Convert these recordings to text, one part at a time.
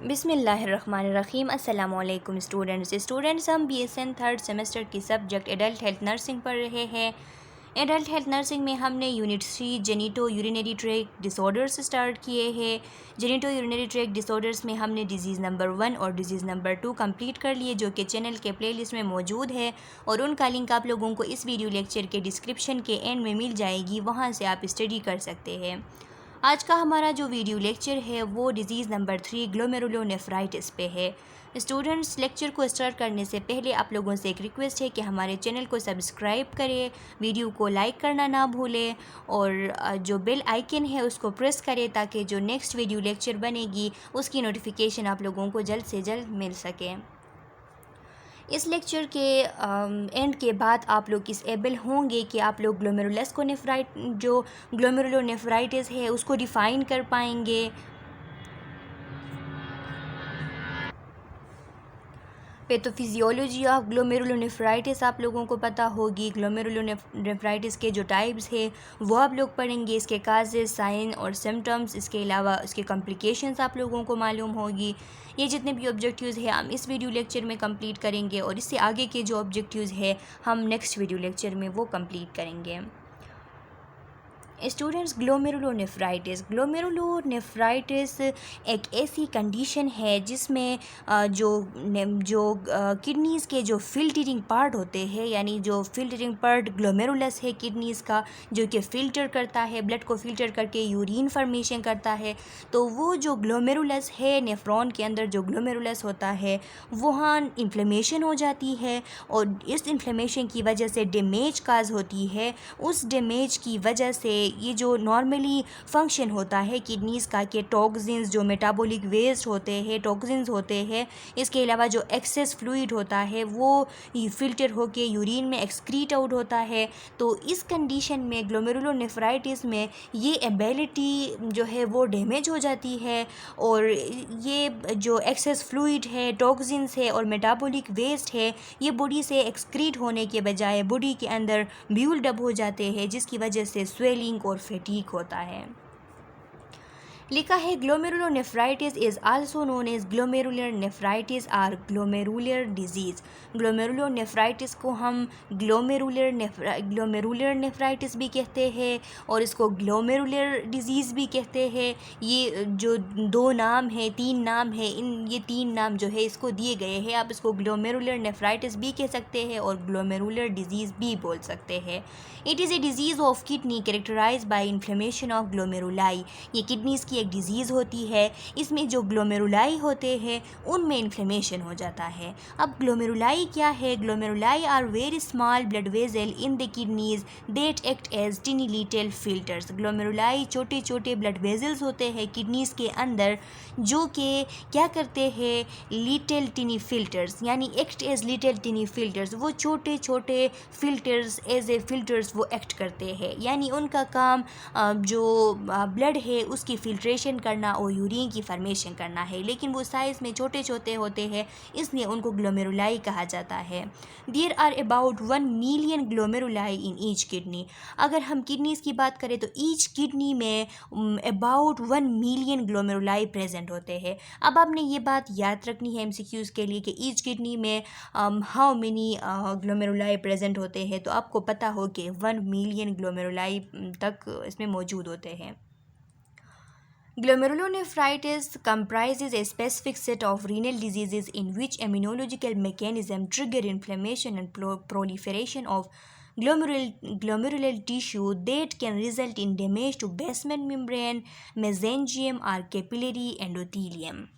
बिस्मिल्लाहिर्रहमानिर्रहीम। अस्सलामुअलैकुम स्टूडेंट्स हम BSN थर्ड सेमेस्टर की सब्जेक्ट एडल्ट हेल्थ नर्सिंग पढ़ रहे हैं। एडल्ट हेल्थ नर्सिंग में हमने unit 3 genito urinary tract disorders start किए हैं। जेनिटो यूरिनरी ट्रैक्ट डिसऑर्डर्स में हमने डिजीज़ नंबर 1 और डिजीज़ नंबर 2 कंप्लीट कर लिए, जो कि चैनल के प्लेलिस्ट में मौजूद है और उनका लिंक आप लोगों को इस वीडियो लेक्चर के डिस्क्रिप्शन के एंड में मिल जाएगी, वहाँ से आप स्टडी कर सकते हैं। आज का हमारा जो वीडियो लेक्चर है वो डिज़ीज़ नंबर 3 ग्लोमेरुलोनेफ्राइटिस पे है। स्टूडेंट्स, लेक्चर को स्टार्ट करने से पहले आप लोगों से एक रिक्वेस्ट है कि हमारे चैनल को सब्सक्राइब करें, वीडियो को लाइक करना ना भूलें और जो बेल आइकन है उसको प्रेस करें ताकि जो नेक्स्ट वीडियो लेक्चर बनेगी उसकी नोटिफिकेशन आप लोगों को जल्द से जल्द मिल सके। इस लेक्चर के एंड के बाद आप लोग इस एबल होंगे कि आप लोग ग्लोमेरुलोनेफ्राइटिस है उसको डिफ़ाइन कर पाएंगे। पैथोफिजियोलॉजी ऑफ ग्लोमेरुलोनेफ्राइटिस आप लोगों को पता होगी। ग्लोमेरुलोनेफ्राइटिस के जो टाइप्स है वो आप लोग पढ़ेंगे, इसके काजेज़, साइन और सिम्टम्स, इसके अलावा इसके कॉम्प्लिकेशंस आप लोगों को मालूम होगी। ये जितने भी ऑब्जेक्टिव्स हैं हम इस वीडियो लेक्चर में कंप्लीट करेंगे और इससे आगे के जो ऑब्जेक्टिव्स है हम नेक्स्ट वीडियो लेक्चर में वो कंप्लीट करेंगे। स्टूडेंट्स, ग्लोमेरुलोनेफ्राइटिस एक ऐसी कंडीशन है जिसमें जो किडनीज़ के जो फिल्टरिंग पार्ट होते हैं, यानी जो फिल्टरिंग पार्ट ग्लोमेरुलस है किडनीज़ का, जो कि फ़िल्टर करता है, ब्लड को फ़िल्टर करके यूरिन फॉर्मेशन करता है, तो वो जो ग्लोमेरुलस है, नेफ्रॉन के अंदर जो ग्लोमेरुलस होता है वहाँ इन्फ्लेमेशन हो जाती है और इस इन्फ्लेमेशन की वजह से डैमेज काज होती है। उस डैमेज की वजह से ये जो नॉर्मली फंक्शन होता है किडनीज़ का, कि टॉक्सिन्स, जो मेटाबॉलिक वेस्ट होते हैं, टॉक्सिन्स होते हैं, इसके अलावा जो एक्सेस फ्लूइड होता है वो फ़िल्टर होके यूरिन में एक्सक्रीट आउट होता है। तो इस कंडीशन में ग्लोमेरुलोनेफ्राइटिस में ये एबिलिटी जो है वो डैमेज हो जाती है और ये जो एक्सेस फ्लूइड है, टॉक्सिन्स है और मेटाबॉलिक वेस्ट है, ये बॉडी से एक्सक्रीट होने के बजाय बॉडी के अंदर बिल्ड अप हो जाते हैं, जिसकी वजह से स्वेलिंग और फैटीग होता है। लिखा है glomerulonephritis is also known as glomerular nephritis और ग्लोमेरुलर डिजीज़। ग्लोमेरुलोनेफ्राइटिस को हम ग्लोमेरुलर नेफ्राइटिस भी कहते हैं और इसको ग्लोमेरुलर डिजीज़ भी कहते हैं। ये जो दो नाम है, तीन नाम है, ये तीन नाम जो है इसको दिए गए हैं। आप इसको ग्लोमेरुलर नेफ्राइटिस भी कह सकते हैं और ग्लोमेरुलर डिजीज़ भी बोल सकते हैं। It is a disease of kidney characterise by inflammation of glomeruli. ये किडनीज़ की एक डिज़ीज़ होती है, इसमें जो ग्लोमेरुलाई होते हैं उनमें इन्फ्लेमेशन हो जाता है। अब ग्लोमेरुलाई क्या है? Glomeruli are very small blood vessel in the kidneys that act as tiny little filters. Glomeruli छोटे छोटे ब्लड वेजल्स होते हैं किडनीज़ के अंदर, जो कि क्या करते हैं? लिटिल टिनी फिल्टर्स, यानी act as little tiny filters. वो छोटे छोटे फिल्टर्स एज ए फिल्टर्स वो एक्ट करते हैं, यानी उनका काम जो ब्लड है उसकी फिल्ट्रेशन करना और यूरिन की फॉर्मेशन करना है, लेकिन वो साइज़ में छोटे छोटे होते हैं, इसलिए उनको ग्लोमेरुलाई कहा जाता है। There are about 1 million glomeruli in each kidney. अगर हम किडनीज़ की बात करें तो ईच किडनी में अबाउट 1 मिलियन ग्लोमेरुलाई प्रेजेंट होते हैं। अब आपने ये बात याद रखनी है MCQs के लिए कि ईच किडनी में हाउ मेनी ग्लोमेरुलाई प्रेजेंट होते हैं, तो आपको पता हो कि 1 मिलियन ग्लोमेरुलाई तक इसमें मौजूद होते हैं। Glomerulonephritis comprises a specific set of renal diseases in which immunological mechanisms trigger inflammation and proliferation of glomerular tissue that can result in damage to basement membrane, mesangium or capillary endothelium.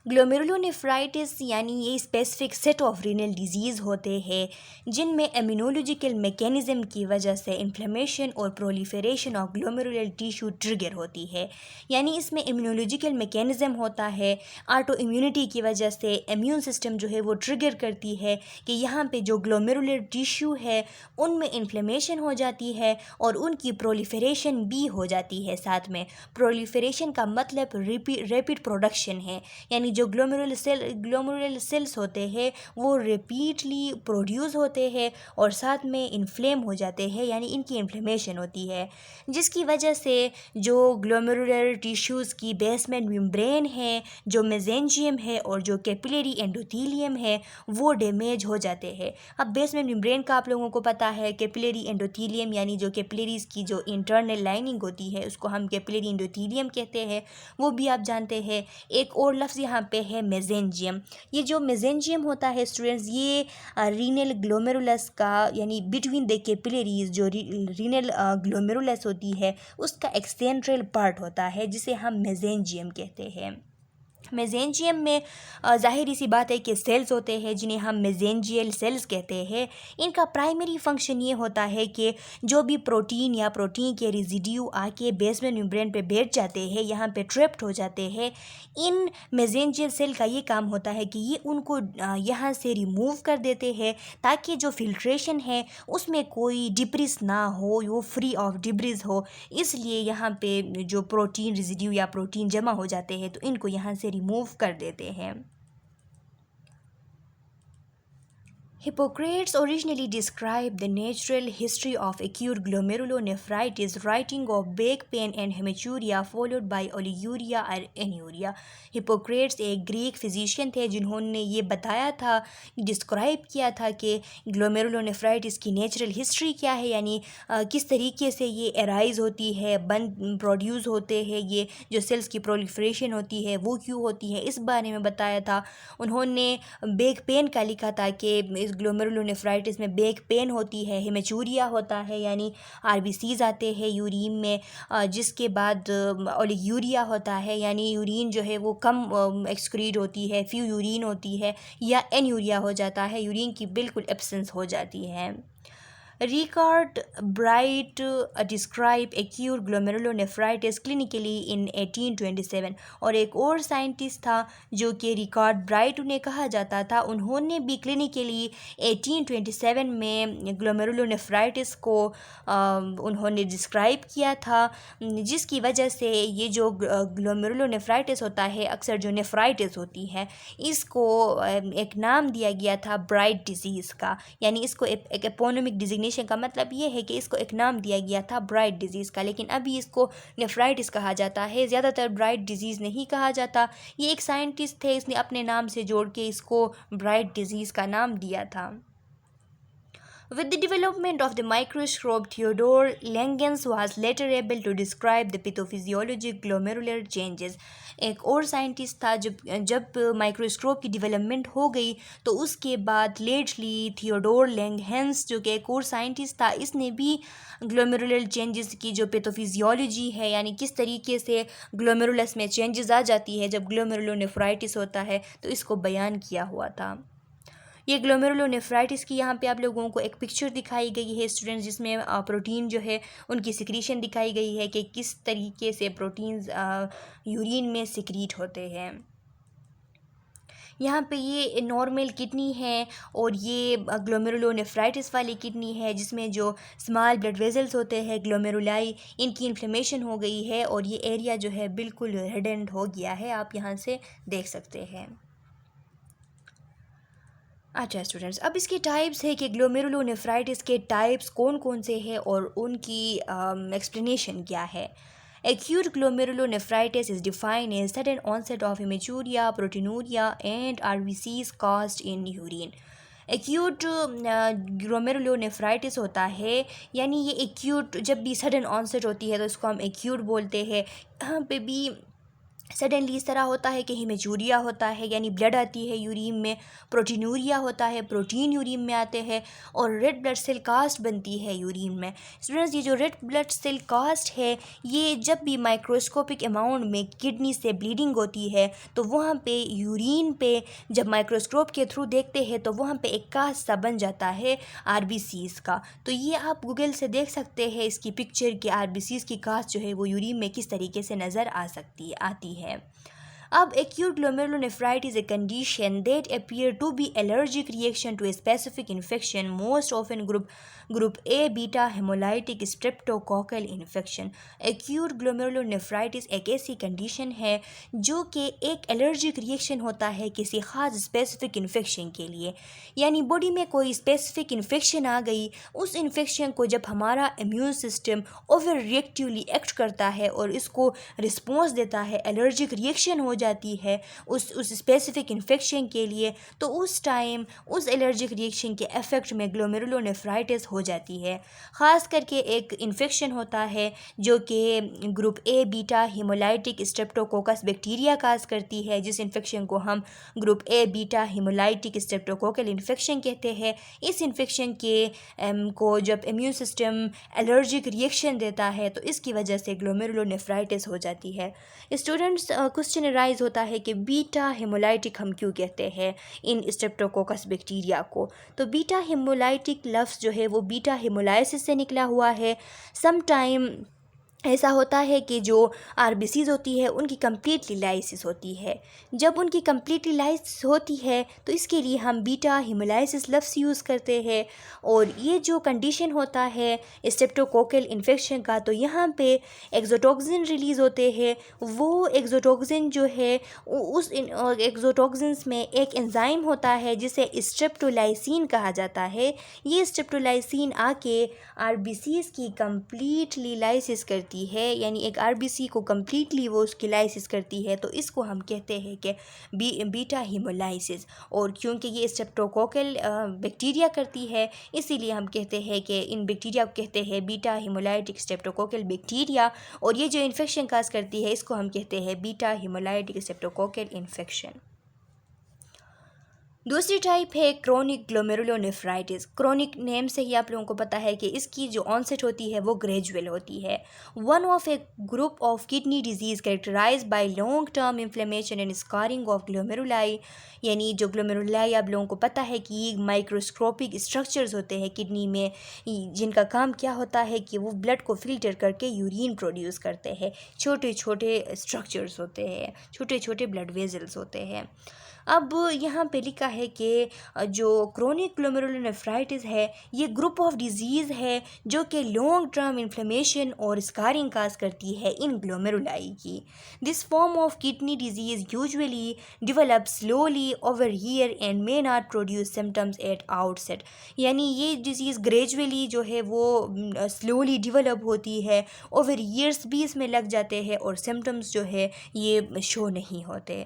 Glomerulonephritis यानी ये specific set of renal disease होते हैं जिनमें immunological mechanism की वजह से inflammation और proliferation of glomerular tissue trigger होती है। यानी इसमें इम्यूनोलॉजिकल मैकेनिज़्म होता है, ऑटो इम्यूनिटी की वजह से इम्यून सिस्टम जो है वो ट्रिगर करती है कि यहाँ पे जो ग्लोमेरुलर टिश्यू है उनमें इन्फ्लेमेशन हो जाती है और उनकी प्रोलिफरेशन भी हो जाती है। साथ में प्रोलिफरेशन का मतलब रैपिड प्रोडक्शन है, यानी जो ग्लोमेरुलर सेल्स होते हैं वो रिपीटली प्रोड्यूस होते हैं और साथ में इन्फ्लेम हो जाते हैं, यानी इनकी इन्फ्लेमेशन होती है, जिसकी वजह से जो ग्लोमेरुलर टिश्यूज़ की बेसमेंट मेम्ब्रेन है, जो मेसेंजियम है और जो कैपिलरी एंडोथेलियम है वो डैमेज हो जाते हैं। अब बेसमेंट मेम्ब्रेन का आप लोगों को पता है, कैपिलरी एंडोथेलियम यानी जो कैपिलरीज़ की जो इंटरनल लाइनिंग होती है उसको हम कैपिलरी एंडोथेलियम कहते हैं, वो भी आप जानते हैं। एक और लफ्ज़ यहाँ पे है मेसेंजियम। ये जो मेसेंजियम होता है स्टूडेंट्स, ये रीनल ग्लोमेरुलस का यानी बिटवीन द कैपिलरीज जो रीनल ग्लोमेरुलस होती है उसका एक सेंट्रल पार्ट होता है जिसे हम मेसेंजियम कहते हैं। मेसेंजियम में ज़ाहिर सी बात है कि सेल्स होते हैं जिन्हें हम मेसेंजियल सेल्स कहते हैं। इनका प्राइमरी फंक्शन ये होता है कि जो भी प्रोटीन या प्रोटीन के रेजिड्यू आके बेसमेंट मेम्ब्रेन पे बैठ जाते हैं, यहाँ पे ट्रैप्ड हो जाते हैं, इन मेसेंजियल सेल का ये काम होता है कि ये उनको यहाँ से रिमूव कर देते हैं ताकि जो फिल्ट्रेशन है उसमें कोई डिब्रिस ना हो, वो फ्री ऑफ डिब्रिस हो। इसलिए यहाँ पे जो प्रोटीन रेजिड्यू या प्रोटीन जमा हो जाते हैं तो इनको यहाँ से रिमूव कर देते हैं। Hippocrates originally described the natural history of acute glomerulonephritis, writing of back pain and hematuria followed by oliguria or anuria. Hippocrates एक ग्रीक फिजिशियन थे जिन्होंने ये बताया था, डिस्क्राइब किया था कि ग्लोमेरुलोनेफ्राइटिस की नेचुरल हिस्ट्री क्या है, यानी किस तरीके से ये एराइज होती है, बन प्रोड्यूस होते हैं, ये जो सेल्स की प्रोलिफरेशन होती है वो क्यों होती है, इस बारे में बताया था। उन्होंने बैक पेन का लिखा था कि इस ग्लोमेरुलोनेफ्राइटिस में बैक पेन होती है, हेमेचूरिया होता है यानी आरबीसीज आते हैं यूरिन में, जिसके बाद ओलिग्यूरिया होता है यानी यूरिन जो है वो कम एक्सक्रीट होती है, फ्यू यूरिन होती है, या एन्यूरिया हो जाता है, यूरिन की बिल्कुल एब्सेंस हो जाती है। Richard Bright described acute glomerulonephritis clinically in 1827 और एक और साइंटिस्ट था जो कि रिकार्ड ब्राइट उन्हें कहा जाता था, उन्होंने भी क्लिनिकली 1827 में ग्लोमेरुलोनेफ्राइटिस को उन्होंने डिस्क्राइब किया था, जिसकी वजह से ये जो ग्लोमेरुलोनेफ्राइटिस होता है, अक्सर जो नेफ्राइटिस होती है, इसको एक नाम दिया गया था ब्राइट डिजीज़ का, यानी इसको एक एपोनिमिक डिजिग्नेशन का मतलब ये है कि इसको एक नाम दिया गया था ब्राइट डिजीज़ का, लेकिन अभी इसको नेफ्राइटिस कहा जाता है, ज़्यादातर ब्राइट डिजीज़ नहीं कहा जाता। ये एक साइंटिस्ट थे, इसने अपने नाम से जोड़ के इसको ब्राइट डिजीज़ का नाम दिया था। With the development of the microscope, Theodore Langens was later able to describe the pathophysiologic glomerular changes. एक और साइंटिस्ट था, जब माइक्रोस्कोप की डेवलपमेंट हो गई तो उसके बाद लेटली थियोडोर लैंगहेंस जो कि एक और साइंटिस्ट था, इसने भी ग्लोमेरुलर चेंजेस की जो पैथोफिजियोलॉजी है, यानी किस तरीके से ग्लोमेरुलस में चेंजेस आ जाती है जब ग्लोमेरुलोनेफ्राइटिस होता है, तो इसको बयान किया हुआ था। ये ग्लोमेरुलोनेफ्राइटिस की यहाँ पे आप लोगों को एक पिक्चर दिखाई गई है स्टूडेंट्स, जिसमें प्रोटीन जो है उनकी सिक्रीशन दिखाई गई है कि किस तरीके से प्रोटीन्स यूरिन में सिक्रीट होते हैं। यहाँ पे ये नॉर्मल किडनी है और ये ग्लोमेरुलोनेफ्राइटिस वाली किडनी है, जिसमें जो स्मॉल ब्लड वेजल्स होते हैं ग्लोमेरुलाई, इनकी इन्फ्लेमेशन हो गई है और ये एरिया जो है बिल्कुल रेडेंट हो गया है, आप यहाँ से देख सकते हैं। अच्छा स्टूडेंट्स, अब इसके टाइप्स है कि ग्लोमेरुलोनेफ्राइटिस के टाइप्स कौन कौन से हैं और उनकी एक्सप्लेनेशन क्या है। Acute glomerulonephritis is defined as sudden onset of hematuria, proteinuria and RBCs caused in urine. Acute glomerulonephritis होता है, यानी ये एक्यूट जब भी सडन ऑनसेट होती है तो इसको हम एक्यूट बोलते हैं। यहाँ पे भी सडनली इस तरह होता है कि हेमेचूरिया होता है यानी ब्लड आती है यूरिन में, प्रोटीनूरिया होता है, प्रोटीन यूरिन में आते हैं, और रेड ब्लड सेल कास्ट बनती है यूरिन में। स्टूडेंट्स, ये जो रेड ब्लड सेल कास्ट है ये जब भी माइक्रोस्कोपिक अमाउंट में किडनी से ब्लीडिंग होती है तो वहाँ पे यूरिन पे जब माइक्रोस्कोप के थ्रू देखते हैं तो वहाँ पे एक कास्ट सा बन जाता है आरबीसीज़ का। तो ये आप गूगल से देख सकते हैं इसकी पिक्चर कि आरबीसीज़ की कास्ट जो है वो यूरिन में किस तरीके से नज़र आती है। अब acute glomerulonephritis is a condition that appear to be allergic reaction to a specific infection, most often group A beta hemolytic streptococcal infection। acute glomerulonephritis एक ऐसी कंडीशन है जो कि एक एलर्जिक रिएक्शन होता है किसी ख़ास स्पेसिफिक इन्फेक्शन के लिए, यानी बॉडी में कोई स्पेसिफिक इन्फेक्शन आ गई, उस इन्फेक्शन को जब हमारा इम्यून सिस्टम ओवर रिएक्टिवली एक्ट करता है और इसको रिस्पॉन्स देता है, एलर्जिक रिएक्शन हो जाती है उस स्पेसिफिक इन्फेक्शन के लिए, तो उस टाइम उस एलर्जिक रिएक्शन के इफ़ेक्ट में ग्लोमेरुलोनेफ्राइटिस हो जाती है। ख़ास करके एक इन्फेक्शन होता है जो कि group A beta haemolytic streptococcus bacteria cause करती है, जिस इन्फेक्शन को हम group A beta haemolytic streptococcal infection कहते हैं। इस इन्फेक्शन के को जब इम्यून सिस्टम एलर्जिक रिएक्शन देता है तो इसकी वजह से ग्लोमेरुलोनेफ्राइटिस हो जाती है। स्टूडेंट्स, क्वेश्चन राइज होता है कि बीटा हेमोलाइटिक हम क्यों कहते हैं इन स्ट्रेप्टोकोकस बैक्टीरिया को। तो बीटा हेमोलाइटिक लफ्ज़ जो है वो बीटा हेमोलाइसिस से निकला हुआ है। सम टाइम ऐसा होता है कि जो आरबीसीज होती है उनकी कम्प्लीटली लाइसिस होती है। जब उनकी कम्प्लीटली लाइसिस होती है तो इसके लिए हम बीटा हेमोलाइसिस लफ्ज़ यूज़ करते हैं। और ये जो कंडीशन होता है स्ट्रेप्टोकोकल इन्फेक्शन का, तो यहाँ पे एक्सोटोक्सिन रिलीज़ होते हैं। वो एक्सोटोक्सिन जो है उस एक्सोटोक्सिन्स में एक एंजाइम होता है जिसे स्ट्रेप्टोलाइसिन कहा जाता है। ये स्ट्रेप्टोलाइसिन आके आरबीसीज की कम्प्लीटली लाइसिस करती है, यानी एक आरबीसी को कम्प्लीटली वो उसकी लाइसिस करती है, तो इसको हम कहते हैं कि बीटा हीमोलाइसिस। और क्योंकि ये स्ट्रेप्टोकोकल बैक्टीरिया करती है, इसीलिए हम कहते हैं कि इन बैक्टीरिया को कहते हैं बीटा हीमोलाइटिक स्ट्रेप्टोकोकल बैक्टीरिया। और ये जो इन्फेक्शन काज करती है इसको हम कहते हैं बीटा हीमोलाइटिक स्ट्रेप्टोकोकल इन्फेक्शन। दूसरी टाइप है क्रोनिक ग्लोमेरुलोनेफ्राइटिस। क्रोनिक नेम से ही आप लोगों को पता है कि इसकी जो ऑनसेट होती है वो ग्रेजुअल होती है। One of a group of kidney disease characterise by long term inflammation and scarring of glomeruli, यानी जो ग्लोमेरुलाई आप लोगों को पता है कि ये माइक्रोस्कोपिक स्ट्रक्चर्स होते हैं किडनी में, जिनका काम क्या होता है कि वो ब्लड को फिल्टर करके यूरिन प्रोड्यूस करते हैं। छोटे छोटे स्ट्रक्चर्स होते हैं, छोटे छोटे ब्लड वेजल्स होते हैं। अब यहाँ पे लिखा है कि जो क्रोनिक ग्लोमेरुलोनेफ्राइटिस है ये ग्रुप ऑफ डिजीज़ है जो कि लॉन्ग टर्म इन्फ्लेमेशन और स्कारिंग काज करती है इन ग्लोमेरुलाई की। This form of kidney disease usually develop slowly over year and may not produce symptoms at outset, यानी ये डिजीज़ ग्रेजुअली जो है वो स्लोली डिवेलप होती है, ओवर ईयर्स भी इसमें लग जाते हैं और सिम्टम्स जो है ये शो नहीं होते।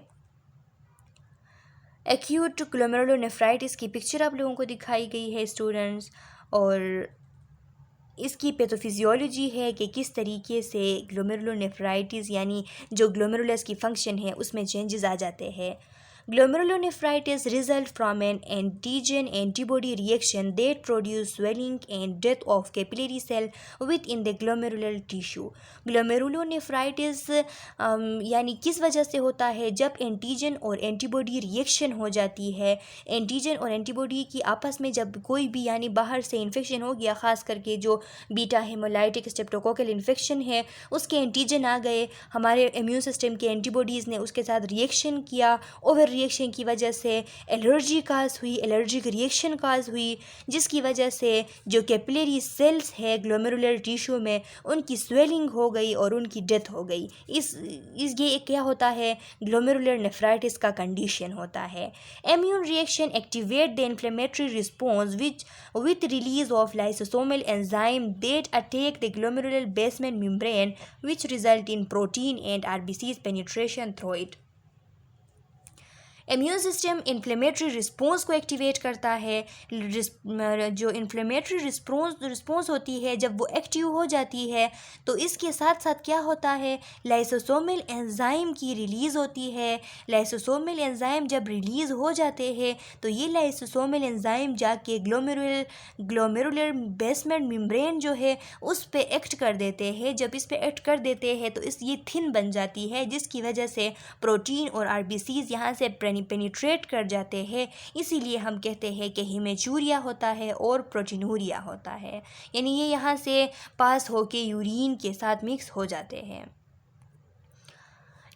एक्यूट ग्लोमेरुलोनेफ्राइटिस की पिक्चर आप लोगों को दिखाई गई है स्टूडेंट्स, और इसकी पैथोफिजियोलॉजी है कि किस तरीके से ग्लोमेरुलोनेफ्राइटिस यानी जो ग्लोमेरुलस की फंक्शन है उसमें चेंजेस आ जाते हैं। Glomerulonephritis result from an antigen antibody reaction that produce swelling and death of capillary cell within the glomerular tissue। Glomerulonephritis यानी किस वजह से होता है, जब एंटीजन और एंटीबॉडी रिएक्शन हो जाती है। एंटीजन और एंटीबॉडी की आपस में जब कोई भी यानी बाहर से इन्फेक्शन हो गया, ख़ास करके जो बीटा हेमोलाइटिक स्ट्रेप्टोकोकल इन्फेक्शन है उसके एंटीजन आ गए, हमारे इम्यून सिस्टम के एंटीबॉडीज़ ने उसके साथ रिएक्शन किया, ओवर रिएक्शन की वजह से एलर्जी काज हुई, एलर्जिक रिएक्शन काज हुई, जिसकी वजह से जो कैपिलरी सेल्स है ग्लोमेरुलर टिश्यू में उनकी स्वेलिंग हो गई और उनकी डेथ हो गई। ये क्या होता है, ग्लोमेरुलर नेफ्राइटिस का कंडीशन होता है। Immune reaction activate the inflammatory response with release of lysosomal enzyme that attack the glomerular basement membrane, which result in protein and RBCs penetration through it। Immune system inflammatory response को activate करता है। जो inflammatory response होती है जब वो active हो जाती है तो इसके साथ साथ क्या होता है, लाइसोसोमल एंजाइम की रिलीज़ होती है। लाइसोसोमल एंजाइम जब रिलीज़ हो जाते हैं तो ये लाइसोसोमल एंजाइम जाके ग्लोमेरुलर बेसमेंट मेम्ब्रेन जो है उस पे एक्ट कर देते हैं। जब इस पे एक्ट कर देते हैं तो ये थिन बन जाती है, जिसकी वजह से प्रोटीन और आरबीसीज यहाँ से पेनिट्रेट कर जाते हैं। इसीलिए हम कहते हैं कि हिमेचूरिया होता है और प्रोटीनूरिया होता है, यानी ये यहाँ से पास होके यूरिन के साथ मिक्स हो जाते हैं।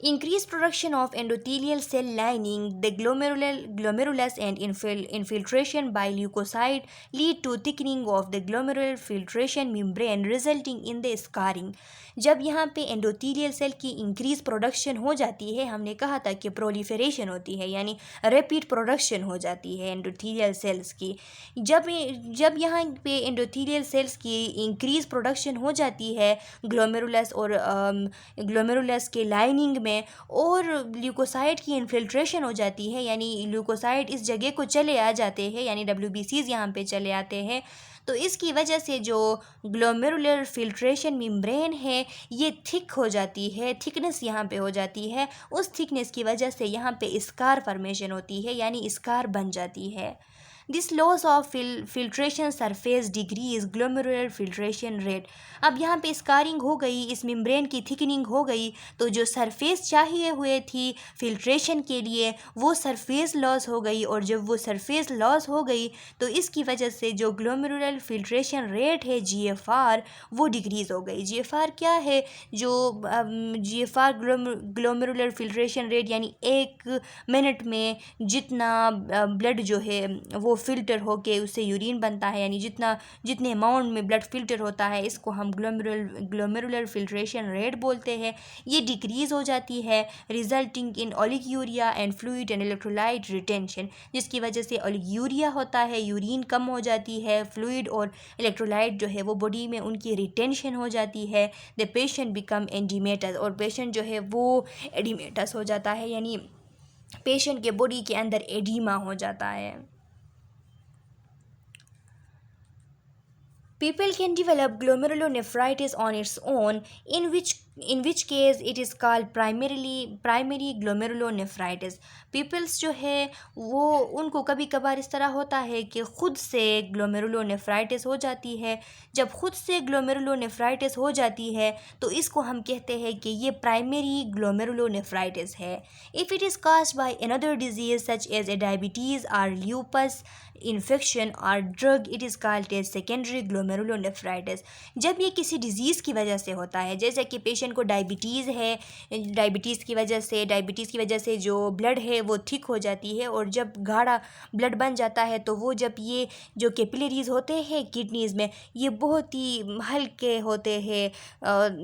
Increased production of endothelial cell lining, the glomerulus and infiltration by leukocyte lead to thickening of the glomerular filtration membrane resulting in the scarring. जब यहाँ पे एंडोथीलियल सेल की इंक्रीज प्रोडक्शन हो जाती है, हमने कहा था कि प्रोलिफरेशन होती है यानी रैपिड प्रोडक्शन हो जाती है एंडोथीलियल सेल्स की। जब यहाँ पे एंडोथीलियल सेल्स की इंक्रीज प्रोडक्शन हो जाती है ग्लोमेरुलस और ग्लोमेरुलस के लाइनिंग में, और ल्यूकोसाइट की इन्फिल्ट्रेशन हो जाती है यानी ल्यूकोसाइट इस जगह को चले आ जाते हैं यानी WBCs यहाँ पे चले आते हैं, तो इसकी वजह से जो ग्लोमेरुलर फिल्ट्रेशन मेम्ब्रेन है ये थिक हो जाती है, थिकनेस यहाँ पे हो जाती है। उस थिकनेस की वजह से यहाँ पे स्कार फॉर्मेशन होती है यानी स्कार बन जाती है। This loss of filtration surface decrease glomerular filtration rate. अब यहाँ पे स्कारिंग हो गई, इस मेम्ब्रेन की थिकनिंग हो गई, तो जो सरफेस चाहिए हुए थी फिल्ट्रेशन के लिए वो सरफेस लॉस हो गई, और जब वो सरफेस लॉस हो गई तो इसकी वजह से जो ग्लोमेरुलर फिल्ट्रेशन रेट है GFR वो डिक्रीज़ हो गई। GFR क्या है? जो GFR ग्लोमेरुलर फिल्ट्रेशन रेट यानी 1 मिनट में जितना ब्लड जो है वो फ़िल्टर होके उससे यूरिन बनता है, यानी जितने अमाउंट में ब्लड फ़िल्टर होता है इसको हम ग्लोमेरुलर फिल्ट्रेशन रेट बोलते हैं, ये डिक्रीज़ हो जाती है resulting in oliguria and fluid and electrolyte retention, जिसकी वजह से ओलिगूरिया होता है, यूरिन कम हो जाती है, फ्लूइड और इलेक्ट्रोलाइट जो है वो बॉडी में उनकी रिटेंशन हो जाती है। द पेशेंट बिकम एडिमेटस, और पेशेंट जो है वो एडिमेटस हो जाता है यानी पेशेंट के बॉडी के अंदर एडिमा हो जाता है। People can develop glomerulonephritis on its own, in which case it is called primary glomerulonephritis. Peoples जो है वो उनको कभी कभार इस तरह होता है कि ख़ुद से ग्लोमेरुलोनेफ्राइटिस हो जाती है। जब ख़ुद से ग्लोमेरुलोनेफ्राइटिस हो जाती है तो इसको हम कहते हैं कि ये प्राइमरी ग्लोमेरुलोनेफ्राइटिस है। If it is caused by another disease such as a diabetes or lupus infection or drug, it is called as secondary glomerulonephritis. जब ये किसी डिज़ीज़ की वजह से होता है, जैसे कि पेशेंट को डायबिटीज़ है, डायबिटीज़ की वजह से जो ब्लड है वो थिक हो जाती है, और जब गाढ़ा ब्लड बन जाता है तो वो जब ये जो कैपिलरीज होते हैं किडनीज़ में ये बहुत ही हल्के होते हैं,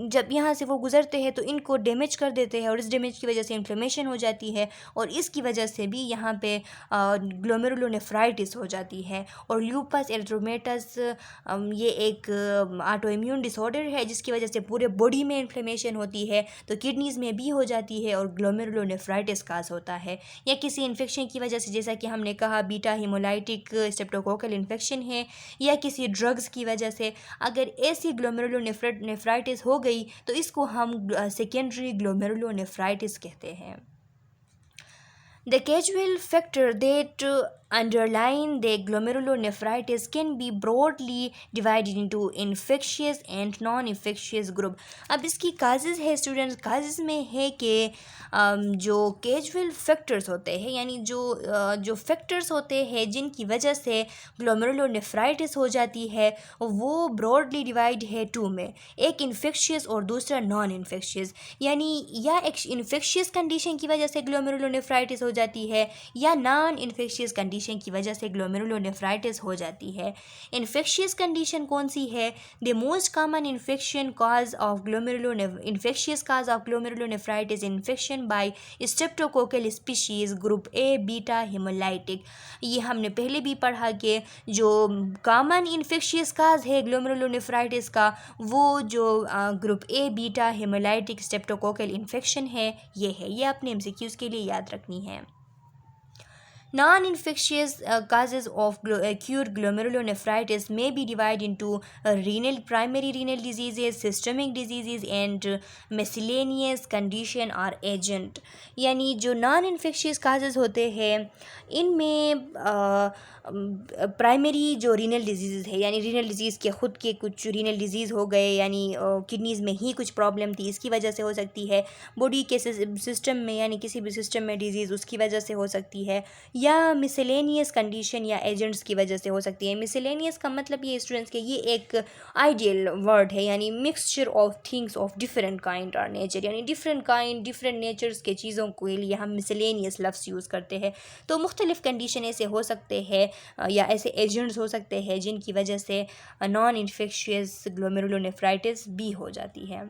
जब यहाँ से वो गुज़रते हैं तो इनको डैमेज कर देते हैं, और इस डैमेज की वजह से इन्फ्लेमेशन हो जाती है, और इसकी वजह से भी यहाँ पे ग्लोमेरुलोनेफ्राइटिस हो जाती है। और ल्यूपस एरिथ्रोमेटस ये एक ऑटो इम्यून डिसऑर्डर है जिसकी वजह से पूरे बॉडी में इन्फ्लेमेशन होती है, तो किडनीज़ में भी हो जाती है और ग्लोमेरुलोनेफ्राइटिस काज होता है। या किसी इन्फेक्शन की वजह से, जैसा कि हमने कहा बीटा हीमोलाइटिक स्ट्रेप्टोकोकल इन्फेक्शन है, या किसी ड्रग्स की वजह से अगर ऐसी ग्लोमेरुलोनेफ्राइटिस हो गई तो इसको हम सेकेंडरी ग्लोमेरुलोनेफ्राइटिस कहते हैं। The causal factor that underlying the glomerulonephritis can be broadly divided into infectious and non-infectious group. अब इसकी काजेज़ है स्टूडेंट्स, काजेज़ में है कि जो कैजुअल फैक्टर्स होते हैं यानी जो फैक्टर्स होते हैं जिनकी वजह से ग्लोमेरुलोनेफ्राइटिस हो जाती है वो ब्रॉडली डिवाइड है 2 में, एक इन्फेक्शियस और दूसरा नॉन इन्फेक्शियस। यानी या एक इन्फेक्शियस कंडीशन की वजह से ग्लोमेरुलोनेफ्राइटिस हो जाती है या नॉन इन्फेक्शियस कंडीशन की वजह से ग्लोमेरुलोनेफ्राइटिस हो जाती है। इन्फेक्शियस कंडीशन कौन सी है? The most common infectious cause of glomerulonephritis infection by streptococcal species group A beta haemolytic. ये हमने पहले भी पढ़ा कि जो कॉमन इन्फेक्शियस काज है ग्लोमेरुलोनेफ्राइटिस का वो जो group A beta haemolytic streptococcal infection है, ये अपने MCQs के लिए याद रखनी है। Non-infectious causes of acute glomerulonephritis may be divided into primary renal diseases, systemic diseases and miscellaneous condition or agent। यानी जो non-infectious causes होते हैं इनमें प्राइमरी जो रीनल डिजीज़ है, यानी रीनल डिजीज़ के ख़ुद के कुछ रीनल डिजीज़ हो गए, यानी किडनीज़ में ही कुछ प्रॉब्लम थी, इसकी वजह से हो सकती है। बॉडी के सिस्टम में, यानी किसी भी सिस्टम में डिजीज़, उसकी वजह से हो सकती है। या मिसलेनियस कंडीशन या एजेंट्स की वजह से हो सकती है। मिसलेनियस का मतलब ये स्टूडेंट्स के ये एक आइडियल वर्ड है, यानी mixture of things of different kind और नेचर, यानी डिफरेंट काइंड डिफरेंट नेचर्स के चीज़ों के लिए हम मिसलेनियस लफ्ज़ यूज़ करते हैं। तो मुख्तलिफ़ कंडीशन ऐसे हो सकते हैं या ऐसे एजेंट्स हो सकते हैं जिनकी वजह से नॉन इन्फेक्शियस ग्लोमेरुलोनेफ्राइटिस भी हो जाती है।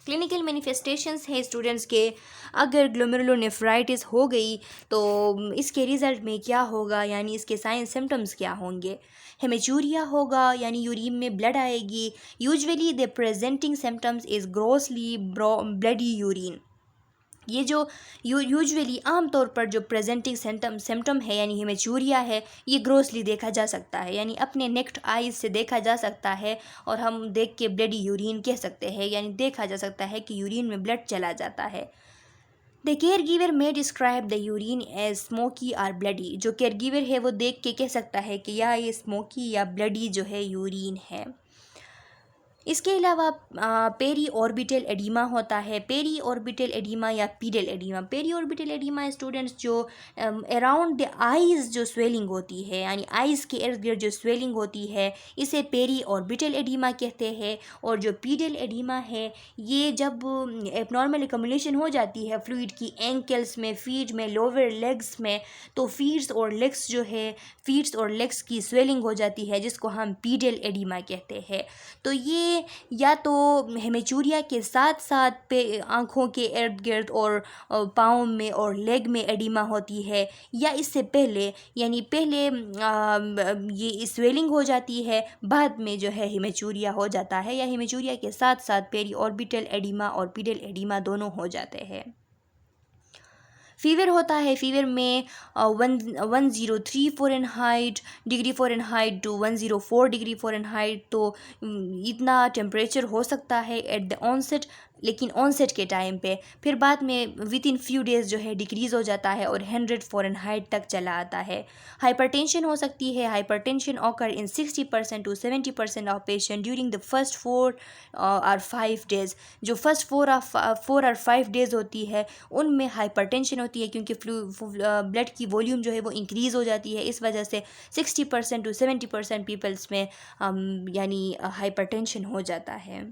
क्लिनिकल मैनिफेस्टेशंस हैं स्टूडेंट्स के, अगर ग्लोमेरुलोनेफ्राइटिस हो गई तो इसके रिज़ल्ट में क्या होगा, यानी इसके साइन सिम्टम्स क्या होंगे। हेमेचूरिया होगा, यानी यूरिन में ब्लड आएगी। Usually the presenting symptoms is grossly bloody urine. ये जो यूजुअली आम तौर पर जो प्रेजेंटिंग सिम्टम है, यानी हेमेचूरिया है, ये ग्रोसली देखा जा सकता है, यानी अपने नेक्ड आइज़ से देखा जा सकता है, और हम देख के ब्लडी यूरिन कह सकते हैं, यानी देखा जा सकता है कि यूरिन में ब्लड चला जाता है। The care giver may describe the urine as smoky और ब्लडी। जो केयर गिवर है वो देख के कह सकता है कि या ये स्मोकी या ब्लडी जो है यूरिन है। इसके अलावा पेरी ऑर्बिटल एडिमा होता है। पेरी ऑर्बिटल एडिमा या pedal oedema. Peri orbital oedema students जो अराउंड द आइज़ जो स्वेलिंग होती है, यानी आइज़ के इर्द गिर्द जो स्वेलिंग होती है, इसे पेरी ऑर्बिटल एडिमा कहते हैं। और जो पीडल एडिमा है, ये जब एबनॉर्मल एकम्युलेशन हो जाती है फ्लूइड की एंकल्स में, फीट में, लोअर लेग्स में, तो फीट्स और लेग्स जो है, फीट्स और लेग्स की स्वेलिंग हो जाती है, जिसको हम पीडल एडिमा कहते हैं। तो ये या तो हेमेचूरिया के साथ साथ पे आँखों के इर्द गिर्द और पाँव में और लेग में एडिमा होती है, या इससे पहले, यानी पहले ये स्वेलिंग हो जाती है, बाद में जो है हेमेचूरिया हो जाता है, या हेमेचूरिया के साथ साथ पेरी ऑर्बिटल एडिमा और पीडल एडिमा दोनों हो जाते हैं। फीवर होता है। फीवर में 103 Fahrenheit degree Fahrenheit to 104 degree Fahrenheit, तो इतना टेम्परेचर हो सकता है एट द ऑनसेट, लेकिन ऑनसेट के टाइम पे। फिर बाद में विद इन फ्यू डेज़ जो है डिक्रीज़ हो जाता है और 100 फ़ारेनहाइट तक चला आता है। हाइपरटेंशन हो सकती है। Hypertension occur in 60% to 70% of patient during the first 4 और 5 डेज़। जो फर्स्ट 4 और 5 डेज़ होती है उनमें हाइपरटेंशन होती है, क्योंकि ब्लड की वॉल्यूम जो है वो इंक्रीज़ हो जाती है। इस वजह से 60% टू 70% पीपल्स में यानी हाइपरटेंशन हो जाता है।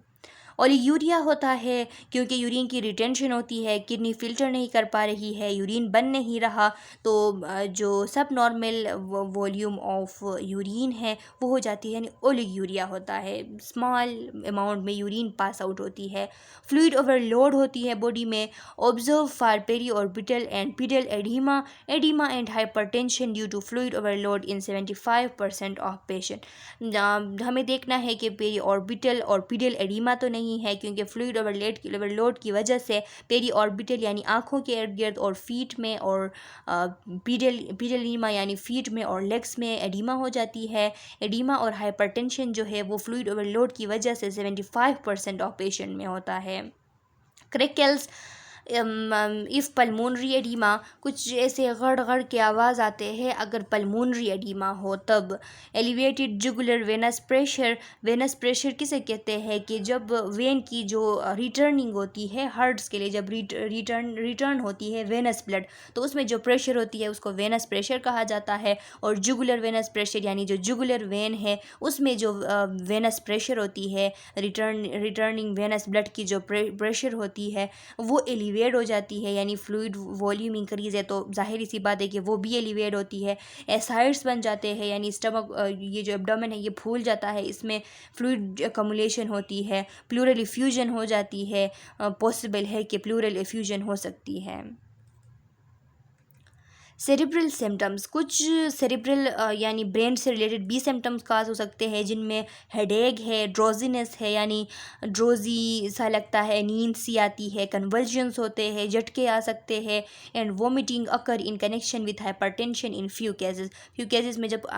ओलिगूरिया होता है, क्योंकि यूरिन की रिटेंशन होती है, किडनी फ़िल्टर नहीं कर पा रही है, यूरिन बन नहीं रहा, तो जो सब नॉर्मल वॉल्यूम ऑफ यूरिन है वो हो जाती है, यानी ओलिगूरिया होता है। स्मॉल अमाउंट में यूरिन पास आउट होती है। फ्लूइड ओवरलोड होती है बॉडी में। Observe for peri orbital and pedal edema and hypertension due to fluid overload in 75% of patient. हमें देखना है कि पेरी ऑर्बिटल और पीडल एडिमा तो नहीं है, क्योंकि फ्लूइड ओवरलोड की वजह से पेरी ऑर्बिटल यानी आँखों के इर्द गिर्द और फीट में, और पीडल एडिमा यानी फीट में और लेग्स में एडिमा हो जाती है। एडिमा और हाइपरटेंशन जो है वो फ्लूइड ओवरलोड की वजह से 75% ऑफ पेशेंट में होता है। क्रिकल्स इफ़ पल्मोनरी एडिमा, कुछ ऐसे गड़ के आवाज़ आते हैं अगर पल्मोनरी एडिमा हो तब। एलिवेटेड जुगुलर वेनस प्रेशर किसे कहते हैं कि जब वेन की जो रिटर्निंग होती है हार्ट्स के लिए, जब रिटर्न होती है वेनस ब्लड, तो उसमें जो प्रेशर होती है उसको वेनस प्रेशर कहा जाता है। और जुगुलर वेनस प्रेशर यानी जो जुगुलर वेन है उसमें जो वेनस प्रेशर होती है, रिटर्निंग वेनस ब्लड की जो प्रेशर होती है वो एलिवेट हो जाती है, यानी फ्लूइड वॉल्यूम इंक्रीज़ है तो जाहिर सी बात है कि वो भी एलिवेट होती है। एसाइड्स बन जाते हैं, यानी स्टमक ये जो एब्डोमेन है ये फूल जाता है, इसमें फ्लूइड एकम्युलेशन होती है। प्लूरल इफ्यूजन हो जाती है, पॉसिबल है कि प्लूरल इफ्यूजन हो सकती है। सेरिब्रल सिम्टम्स, कुछ सेरिब्रल यानी ब्रेन से रिलेटेड भी सिम्टम्स काज हो सकते हैं, जिनमें हेडेक है, ड्रोजीनेस है, यानी ड्रोजी सा लगता है, नींद सी आती है, कन्वल्जन्स होते हैं, झटके आ सकते हैं, and vomiting occur in connection with hypertension in few cases में जब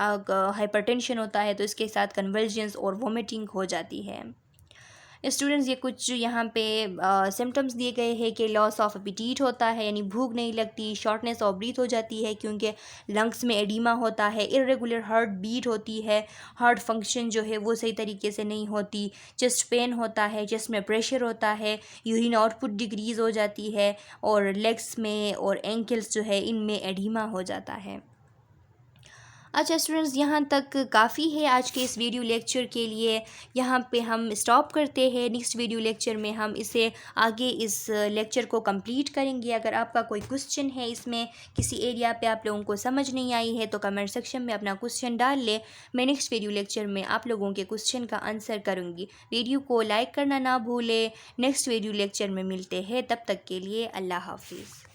हाइपरटेंशन होता है तो इसके साथ कन्वल्जन्स और वोमिटिंग हो जाती है। स्टूडेंट्स ये कुछ यहाँ पे सिम्टम्स दिए गए हैं कि लॉस ऑफ अपीटीट होता है, यानी भूख नहीं लगती, शॉर्टनेस ऑफ ब्रीथ हो जाती है क्योंकि लंग्स में एडिमा होता है, इरेगुलर हार्ट बीट होती है, हार्ट फंक्शन जो है वो सही तरीके से नहीं होती, चेस्ट पेन होता है, चेस्ट में प्रेशर होता है, यूरिन आउटपुट डिक्रीज़ हो जाती है और लेग्स में और एंकल्स जो है इनमें एडिमा हो जाता है। अच्छा स्टूडेंट्स, यहाँ तक काफ़ी है आज के इस वीडियो लेक्चर के लिए। यहाँ पे हम स्टॉप करते हैं। नेक्स्ट वीडियो लेक्चर में हम इसे आगे इस लेक्चर को कंप्लीट करेंगे। अगर आपका कोई क्वेश्चन है, इसमें किसी एरिया पे आप लोगों को समझ नहीं आई है, तो कमेंट सेक्शन में अपना क्वेश्चन डाल ले। मैं नेक्स्ट वीडियो लेक्चर में आप लोगों के क्वेश्चन का आंसर करूँगी। वीडियो को लाइक करना ना भूलें। नेक्स्ट वीडियो लेक्चर में मिलते हैं, तब तक के लिए अल्लाह हाफिज़।